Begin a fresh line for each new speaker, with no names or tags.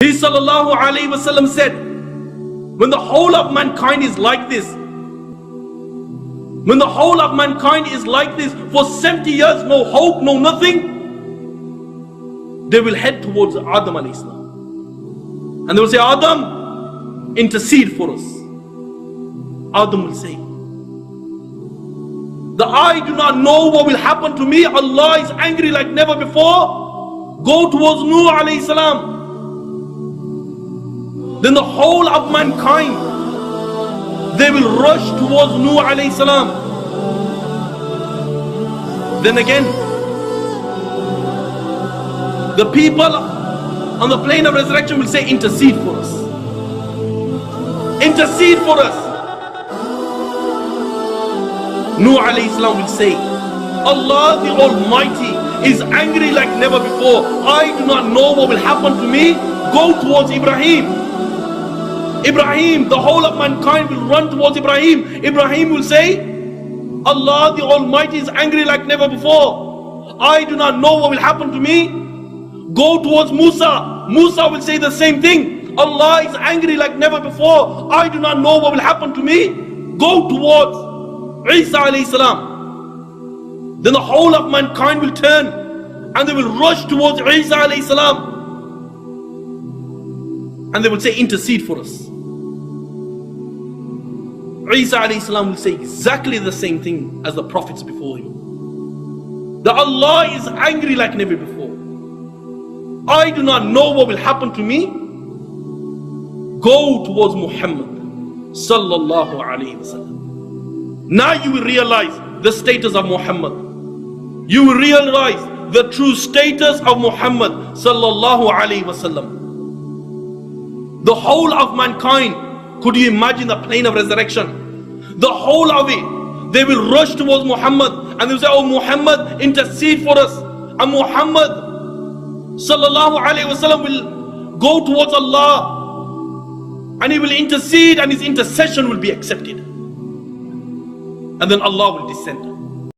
He sallallahu alayhi wasallam said, when the whole of mankind is like this, when the whole of mankind is like this for 70 years, no hope, no nothing, they will head towards Adam alayhi salam. And they will say, Adam, intercede for us. Adam will say, the I do not know what will happen to me. Allah is angry like never before. Go towards Nuh alayhi salam. Then the whole of mankind, they will rush towards Nuh alayhi salam. Then again, the people on the plane of resurrection will say, intercede for us. Intercede for us. Nuh alayhi salam will say, Allah the Almighty is angry like never before. I do not know what will happen to me. Go towards Ibrahim. Ibrahim, the whole of mankind will run towards Ibrahim. Ibrahim will say, Allah the Almighty is angry like never before. I do not know what will happen to me. Go towards Musa. Musa will say the same thing. Allah is angry like never before. I do not know what will happen to me. Go towards Isa alayhi salam. Then the whole of mankind will turn and they will rush towards Isa alayhi salam. And they will say, intercede for us. Isa alayhi salam will say exactly the same thing as the prophets before him. That Allah is angry like never before. I do not know what will happen to me. Go towards Muhammad sallallahu alayhi wasallam. Now you will realize the status of Muhammad. You will realize the true status of Muhammad sallallahu alayhi wasallam. The whole of mankind, could you imagine the plane of resurrection? The whole of it, they will rush towards Muhammad and they will say, oh Muhammad, intercede for us. And Muhammad sallallahu alayhi wasallam will go towards Allah and he will intercede and his intercession will be accepted. And then Allah will descend.